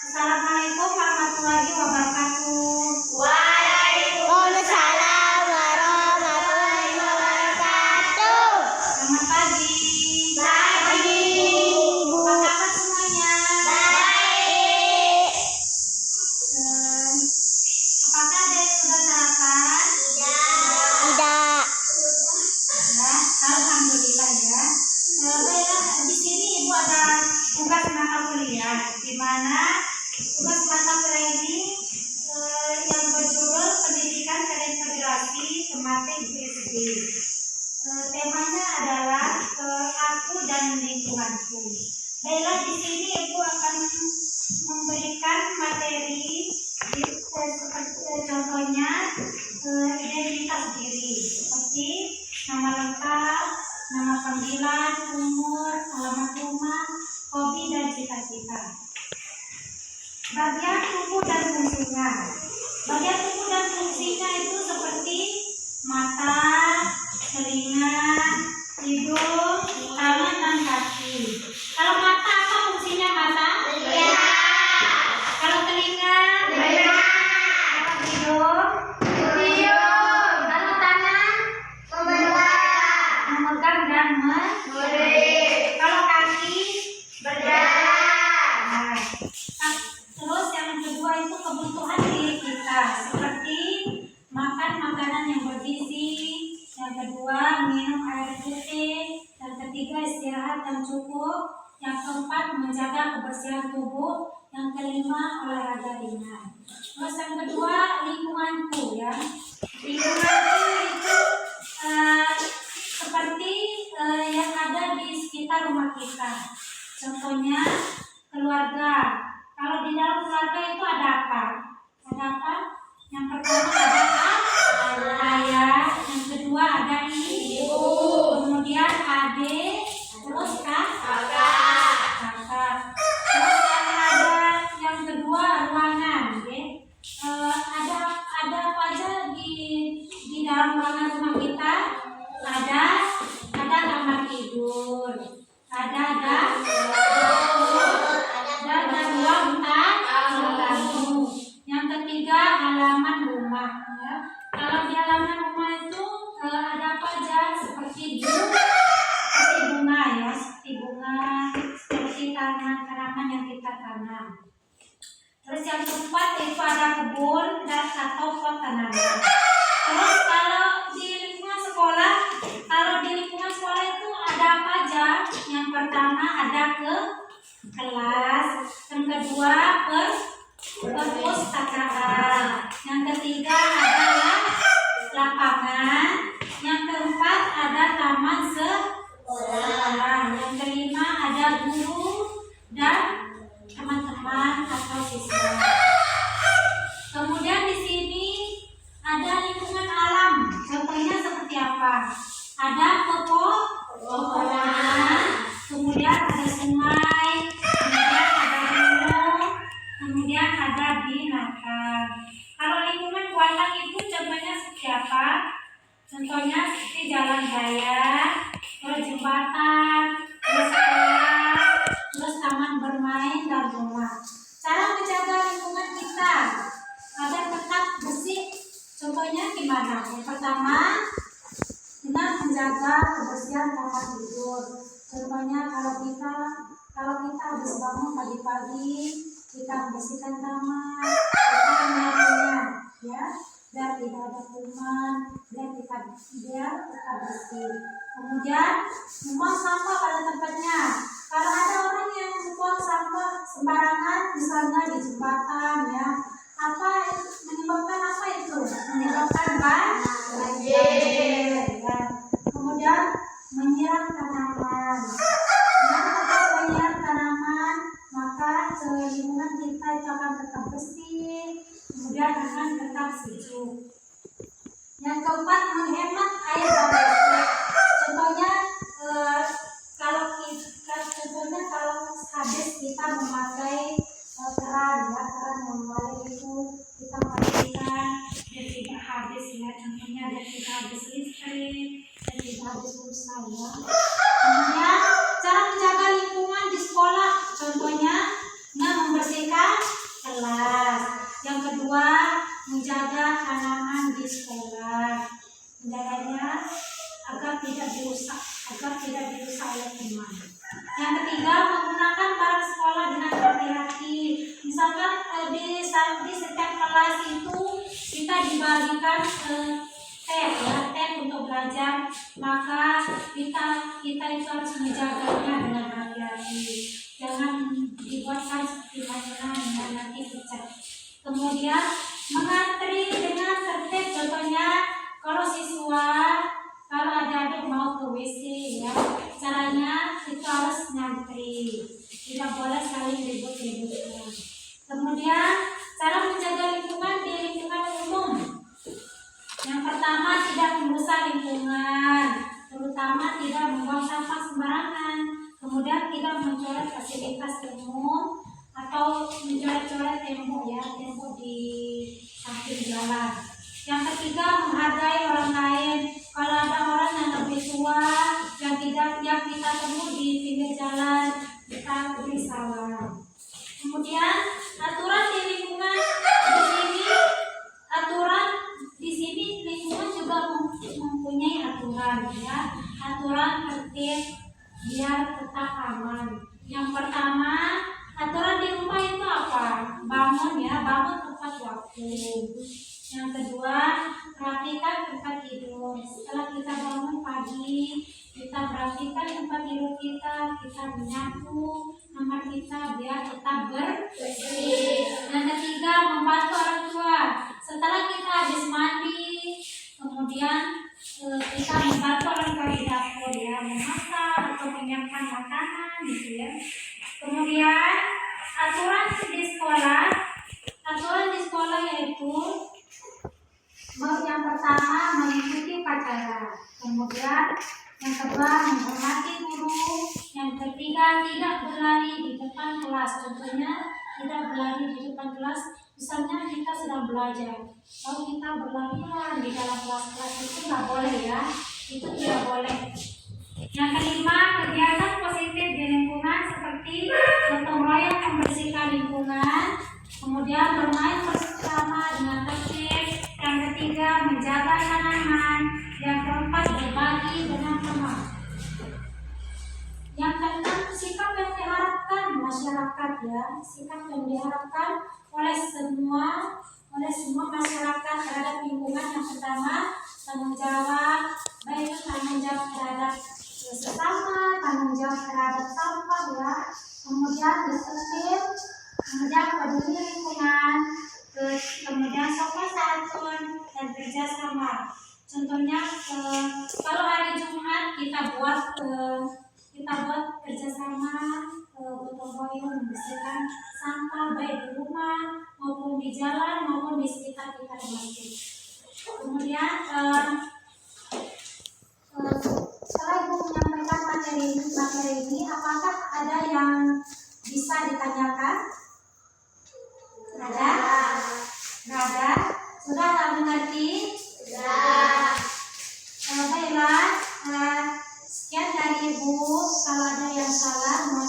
Assalamualaikum warahmatullahi wabarakatuh. Waalaikumsalam warahmatullahi wabarakatuh. Selamat pagi. Pagi, Bu. Apa kabar semuanya? Baik. Apakah ada yang sudah sarapan? Tidak. Ya, alhamdulillah ya. Baiklah, di sini Ibu ada tugas mata kuliah, di mana tugas mata kuliah ini yang berjudul Pendidikan Terintegrasi Tematik BSD. Temanya adalah aku dan lingkunganku. Baiklah, di sini Ibu akan memberikan materi seperti contohnya identitas diri, seperti nama lengkap, nama panggilan, umur, alamat rumah, hobi dan cita-cita. Bagian tubuh dan fungsinya. Bagian tubuh dan fungsinya itu seperti mata, telinga, hidung, tangan dan kaki. Kalau mata apa fungsinya mata? Kalau telinga? Kalau hidung? Kalau tangan? Memegang dan kalau kaki? Nah, terus yang kedua itu kebutuhan diri kita, seperti makan makanan yang bergizi, yang kedua minum air putih, yang ketiga istirahat yang cukup, yang keempat menjaga kebersihan tubuh, yang kelima olahraga ringan. Terus yang kedua lingkunganku ya. Lingkunganku itu seperti yang ada di sekitar rumah kita. Contohnya keluarga. Kalau di dalam keluarga itu ada apa? Ada apa? Yang pertama ada ayah, yang kedua ada ibu, kemudian adik, terus kakak. Terus yang kedua ruangan, ya. Ada apa aja di dalam ruangan rumah kita? Ada kamar tidur, ada ruang tamu. Yang ketiga halaman rumah ya. Kalau di halaman rumah itu ada apa aja? Seperti bunga ya, seperti tanaman yang kita tanam. Terus yang keempat itu ada kebun dan atau pot tanaman. Terus kalau di lingkungan sekolah itu ada apa aja? Yang pertama ada kelas, yang kedua perpustakaan, yang ketiga adalah lapangan, yang keempat ada taman sekolah, yang kelima ada guru dan teman-teman atau siswa. Kemudian di sini ada lingkungan alam, contohnya seperti apa? Ada pepohonan, kemudian ada sungai, kemudian ada gunung, kemudian ada binatang. Kalau lingkungan buatan itu contohnya seperti apa? Contohnya seperti jalan raya, terus jembatan, terus sekolah, terus taman bermain dan rumah. Cara menjaga lingkungan kita agar tetap bersih, contohnya gimana? Yang pertama, dengan menjaga kebersihan tempat tidur. Contohnya kalau kita habis bangun pagi-pagi, kita membersihkan kamar, kita menyapunya, ya, biar tidak ada kuman, biar tetap bersih. Kemudian membuang sampah pada tempatnya. Kalau ada orang yang membuang sampah sembarangan, misalnya di jembatan, ya, menyebabkan apa itu? Menyebabkan banjir. Ya. Kemudian menyiram tanaman. Dengan tetap menyiram tanaman, maka lingkungan kita itu akan tetap bersih, kemudian akan tetap sejuk. Yang keempat, menghemat air dan listrik. Contohnya kalau habis kita memakai keran yang melalui itu kita matikan dan tidak habis ya. Contohnya dan tidak habis listrik, dan tidak habis pulsa ya. Kemudian cara menjaga lingkungan di sekolah, contohnya membersihkan membutuhkan tab untuk belajar, maka kita itu harus menjaganya dengan hati-hati. Jangan dibuatkan seperti mainan yang nanti pecah. Kemudian mengantri dengan tertib, contohnya kalau adik-adik mau ke WC ya, caranya kita harus ngantri, tidak boleh saling ribut-ributnya. Kemudian cara menjaga lingkungan di lingkungan umum. Yang pertama, tidak merusak lingkungan, terutama tidak membuang sampah sembarangan. Kemudian tidak mencoret fasilitas umum atau mencoret-coret tembok di samping jalan. Yang ketiga, menghargai orang lain. Kalau ada orang yang lebih tua yang kita temui di pinggir jalan, kita beri salam. Kemudian aturan di sini lingkungan juga mempunyai aturan ya. Aturan tertib biar tetap aman. Yang pertama, aturan di rumah itu apa? Bangun tepat waktu. Yang kedua, perhatikan tempat tidur. Setelah kita bangun pagi, kita perhatikan tempat tidur kita menyapu kamar kita biar tetap bersih. Yang ketiga, membantu orang tua. Setelah kita habis mandi, kemudian kita membantu orang tua di dapur ya, memasak atau menyiapkan makanan gitu ya. Kemudian aturan di sekolah yaitu yang pertama mengikuti upacara, kemudian yang kedua menghormati guru, yang ketiga tidak berlari di depan kelas. Contohnya tidak berlari di depan kelas, misalnya kita sedang belajar, kalau kita berlarian di dalam kelas itu nggak boleh ya, itu tidak boleh. Yang kelima, kegiatan positif di lingkungan seperti gotong royong membersihkan lingkungan, kemudian bermain bersama dengan tertib. Yang ketiga, menjaga tanaman. Yang keempat, berbagi dengan teman. Yang keenam, sikap yang diharapkan masyarakat ya, sikap yang diharapkan oleh semua masyarakat terhadap lingkungan. Yang pertama, tanggung jawab, baik tanggung jawab terhadap sesama, tanggung jawab terhadap sampah ya, kemudian disiplin, kemudian peduli lingkungan, kemudian sopan santun dan kerjasama. Contohnya kalau hari Jumat kita buat kerjasama gotong royong membersihkan sampah baik di rumah maupun di jalan maupun di sekitar kita di masjid. Kemudian setelah Ibu menyampaikan materi ini, apakah ada yang bisa ditanyakan? Ada? Nggak ada? Sudah tak mengerti? Sudah. Baiklah, sekian dari Ibu. Kalau ada yang salah, mohon